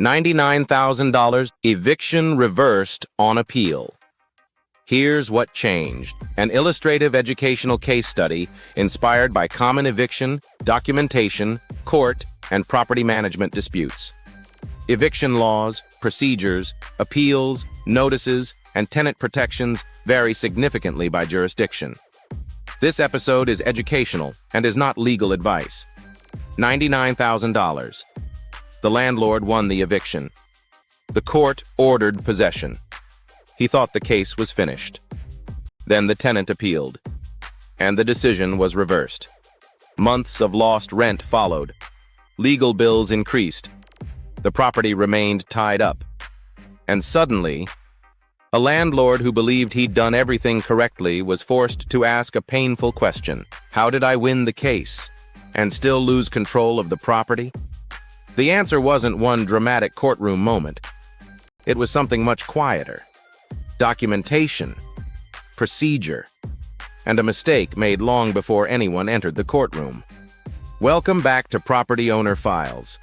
$99,000 eviction reversed on appeal. Here's what changed. An illustrative educational case study inspired by common eviction, documentation, court, and property management disputes. Eviction laws, procedures, appeals, notices, and tenant protections vary significantly by jurisdiction. This episode is educational and is not legal advice. $99,000. The landlord won the eviction. The court ordered possession. He thought the case was finished. Then the tenant appealed, and the decision was reversed. Months of lost rent followed. Legal bills increased. The property remained tied up. And suddenly, a landlord who believed he'd done everything correctly was forced to ask a painful question. How did I win the case and still lose control of the property? The answer wasn't one dramatic courtroom moment. It was something much quieter. Documentation, procedure, and a mistake made long before anyone entered the courtroom. Welcome back to Property Owner Files.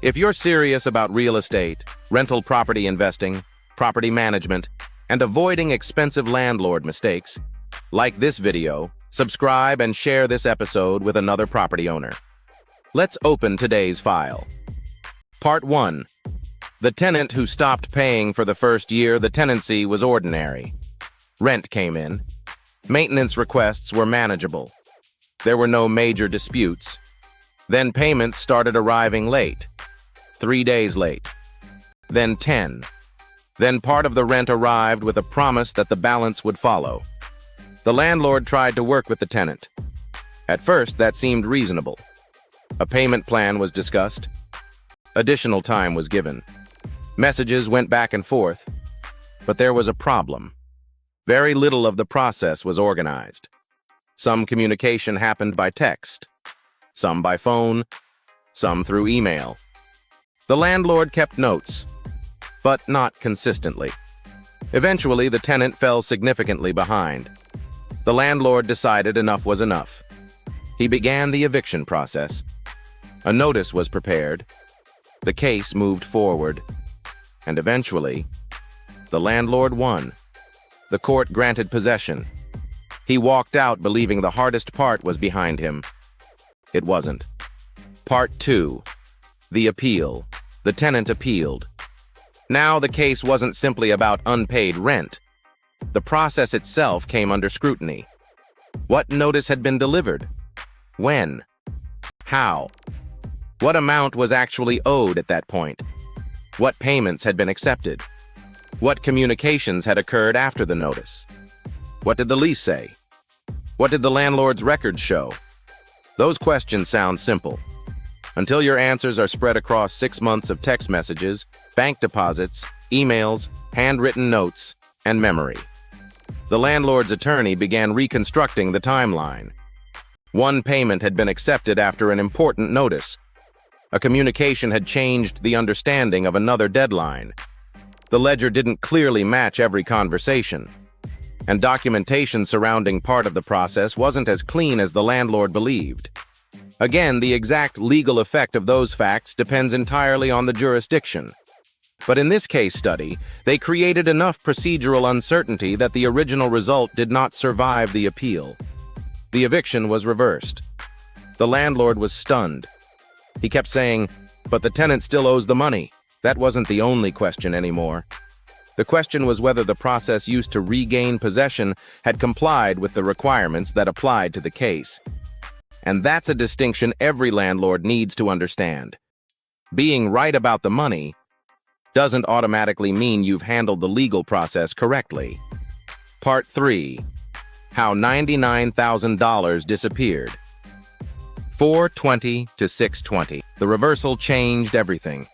If you're serious about real estate, rental property investing, property management, and avoiding expensive landlord mistakes, like this video, subscribe and share this episode with another property owner. Let's open today's file. Part 1. The tenant who stopped paying for the first year the tenancy was ordinary. Rent came in. Maintenance requests were manageable. There were no major disputes. Then payments started arriving late. 3 days late. Then 10. Then part of the rent arrived with a promise that the balance would follow. The landlord tried to work with the tenant. At first, that seemed reasonable. A payment plan was discussed. Additional time was given. Messages went back and forth, but there was a problem. Very little of the process was organized. Some communication happened by text, some by phone, some through email. The landlord kept notes, but not consistently. Eventually, the tenant fell significantly behind. The landlord decided enough was enough. He began the eviction process. A notice was prepared. The case moved forward. And eventually, the landlord won. The court granted possession. He walked out believing the hardest part was behind him. It wasn't. Part 2. The appeal. The tenant appealed. Now the case wasn't simply about unpaid rent. The process itself came under scrutiny. What notice had been delivered? When? How? What amount was actually owed at that point? What payments had been accepted? What communications had occurred after the notice? What did the lease say? What did the landlord's records show? Those questions sound simple, until your answers are spread across 6 months of text messages, bank deposits, emails, handwritten notes, and memory. The landlord's attorney began reconstructing the timeline. One payment had been accepted after an important notice. A communication had changed the understanding of another deadline. The ledger didn't clearly match every conversation, and documentation surrounding part of the process wasn't as clean as the landlord believed. Again, the exact legal effect of those facts depends entirely on the jurisdiction. But in this case study, they created enough procedural uncertainty that the original result did not survive the appeal. The eviction was reversed. The landlord was stunned. He kept saying, "But the tenant still owes the money." That wasn't the only question anymore. The question was whether the process used to regain possession had complied with the requirements that applied to the case. And that's a distinction every landlord needs to understand. Being right about the money doesn't automatically mean you've handled the legal process correctly. Part 3. How $99,000 disappeared. 4/20 to 6/20. The reversal changed everything.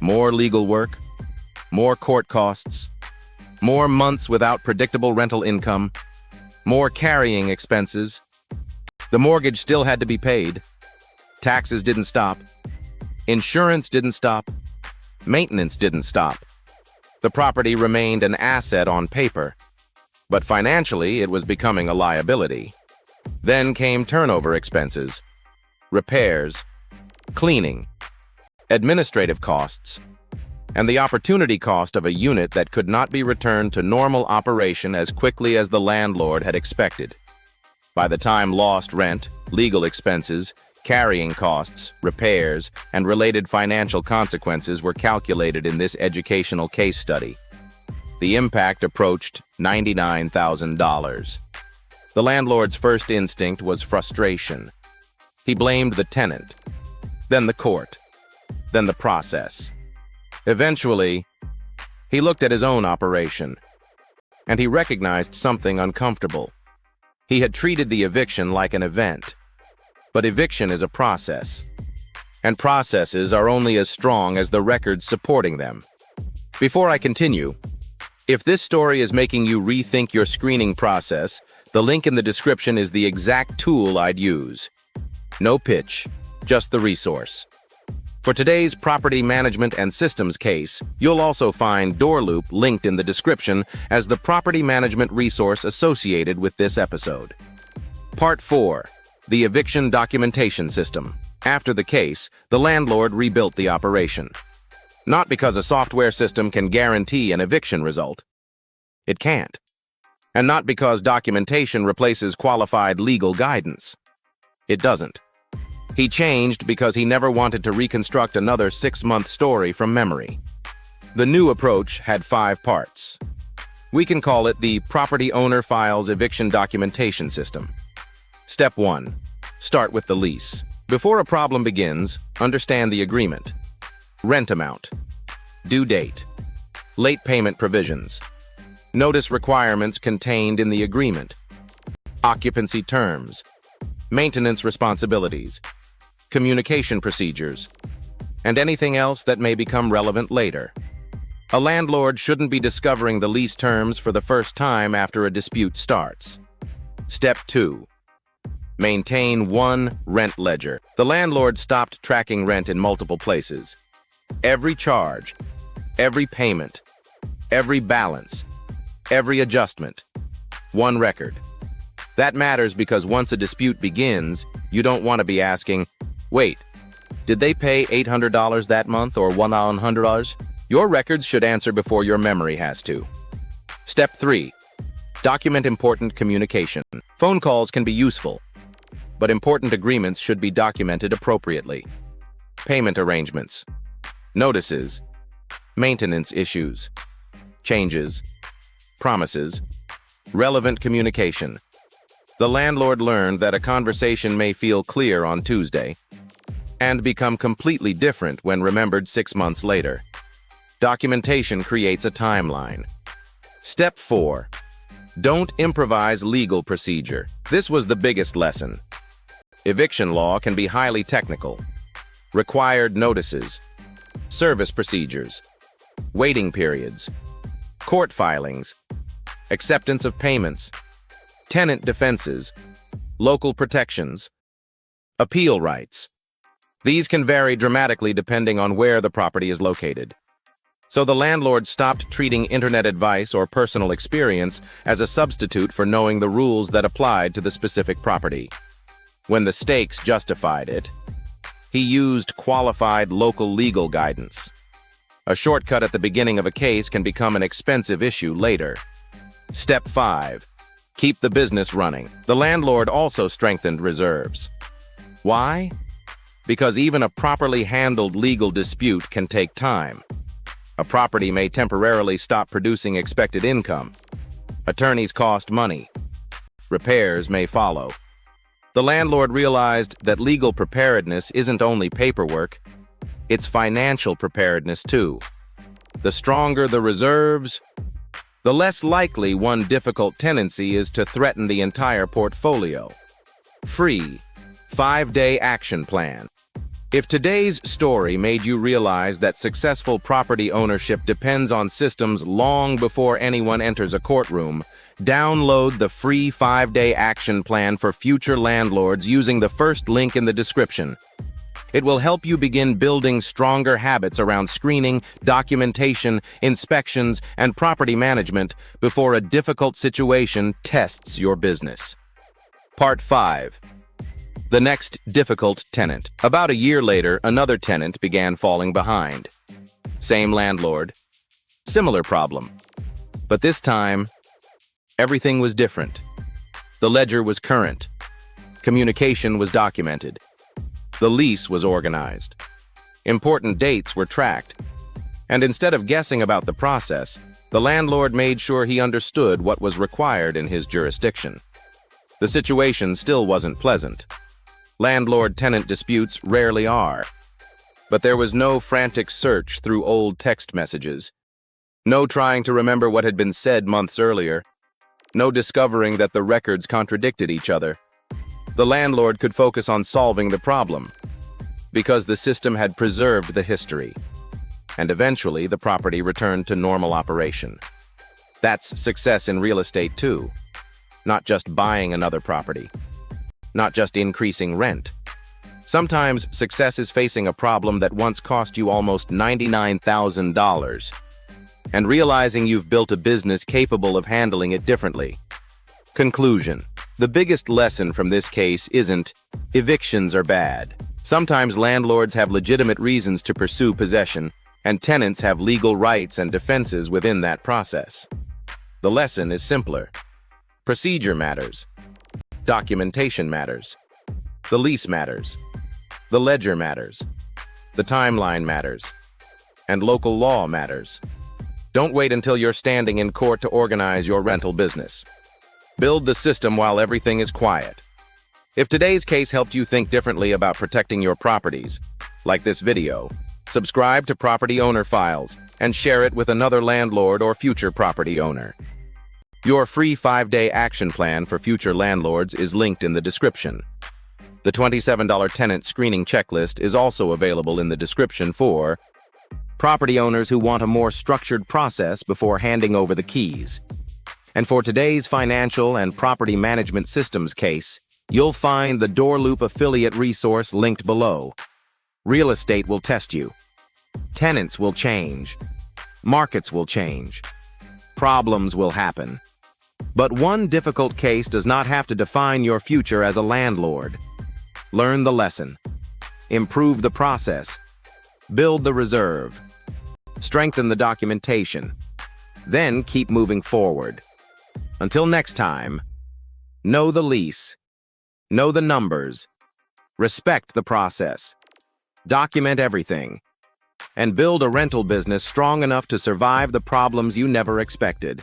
More legal work, more court costs, more months without predictable rental income, more carrying expenses. The mortgage still had to be paid. Taxes didn't stop. Insurance didn't stop. Maintenance didn't stop. The property remained an asset on paper, but financially it was becoming a liability. Then came turnover expenses, repairs, cleaning, administrative costs, and the opportunity cost of a unit that could not be returned to normal operation as quickly as the landlord had expected. By the time lost rent, legal expenses, carrying costs, repairs, and related financial consequences were calculated in this educational case study, the impact approached $99,000. The landlord's first instinct was frustration. He blamed the tenant, then the court, then the process. Eventually, he looked at his own operation, and he recognized something uncomfortable. He had treated the eviction like an event. But eviction is a process, and processes are only as strong as the records supporting them. Before I continue, if this story is making you rethink your screening process, the link in the description is the exact tool I'd use. No pitch, just the resource. For today's property management and systems case, you'll also find DoorLoop linked in the description as the property management resource associated with this episode. Part 4. The Eviction Documentation System. After the case, the landlord rebuilt the operation. Not because a software system can guarantee an eviction result. It can't. And not because documentation replaces qualified legal guidance. It doesn't. He changed because he never wanted to reconstruct another 6-month story from memory. The new approach had 5 parts. We can call it the Property Owner Files Eviction Documentation System. Step 1. Start with the lease. Before a problem begins, understand the agreement. Rent amount. Due date. Late payment provisions. Notice requirements contained in the agreement. Occupancy terms. Maintenance responsibilities. Communication procedures. And anything else that may become relevant later. A landlord shouldn't be discovering the lease terms for the first time after a dispute starts. Step 2. Maintain one rent ledger. The landlord stopped tracking rent in multiple places. Every charge, every payment, every balance, every adjustment. One record. That matters because once a dispute begins, you don't want to be asking, wait, did they pay $800 that month or $100? Your records should answer before your memory has to. Step 3. Document important communication. Phone calls can be useful, but important agreements should be documented appropriately. Payment arrangements, notices, maintenance issues, changes, promises, relevant communication. The landlord learned that a conversation may feel clear on Tuesday and become completely different when remembered 6 months later. Documentation creates a timeline. Step 4. Don't improvise legal procedure. This was the biggest lesson. Eviction law can be highly technical. Required notices, service procedures, waiting periods, court filings, acceptance of payments, tenant defenses, local protections, appeal rights. These can vary dramatically depending on where the property is located. So the landlord stopped treating internet advice or personal experience as a substitute for knowing the rules that applied to the specific property. When the stakes justified it, he used qualified local legal guidance. A shortcut at the beginning of a case can become an expensive issue later. Step 5. Keep the business running. The landlord also strengthened reserves. Why? Because even a properly handled legal dispute can take time. A property may temporarily stop producing expected income. Attorneys cost money. Repairs may follow. The landlord realized that legal preparedness isn't only paperwork, it's financial preparedness too. The stronger the reserves, the less likely one difficult tenancy is to threaten the entire portfolio. Free 5-day action plan. If today's story made you realize that successful property ownership depends on systems long before anyone enters a courtroom, download the free 5-day action plan for future landlords using the first link in the description. It will help you begin building stronger habits around screening, documentation, inspections, and property management before a difficult situation tests your business. Part 5. The next difficult tenant. About a year later, another tenant began falling behind. Same landlord, similar problem. But this time, everything was different. The ledger was current. Communication was documented. The lease was organized. Important dates were tracked. And instead of guessing about the process, the landlord made sure he understood what was required in his jurisdiction. The situation still wasn't pleasant. Landlord-tenant disputes rarely are. But there was no frantic search through old text messages. No trying to remember what had been said months earlier. No discovering that the records contradicted each other. The landlord could focus on solving the problem, because the system had preserved the history. And eventually, the property returned to normal operation. That's success in real estate too. Not just buying another property. Not just increasing rent. Sometimes success is facing a problem that once cost you almost $99,000 and realizing you've built a business capable of handling it differently. Conclusion. The biggest lesson from this case isn't evictions are bad. Sometimes landlords have legitimate reasons to pursue possession, and tenants have legal rights and defenses within that process. The lesson is simpler. Procedure matters. Documentation matters. The lease matters. The ledger matters. The timeline matters. And local law matters. Don't wait until you're standing in court to organize your rental business. Build the system while everything is quiet. If today's case helped you think differently about protecting your properties, like this video, subscribe to Property Owner Files and share it with another landlord or future property owner. Your free 5-day action plan for future landlords is linked in the description. The $27 tenant screening checklist is also available in the description for property owners who want a more structured process before handing over the keys. And for today's financial and property management systems case, you'll find the Door Loop affiliate resource linked below. Real estate will test you. Tenants will change. Markets will change. Problems will happen. But one difficult case does not have to define your future as a landlord. Learn the lesson. Improve the process. Build the reserve. Strengthen the documentation. Then keep moving forward. Until next time, know the lease. Know the numbers. Respect the process. Document everything. And build a rental business strong enough to survive the problems you never expected.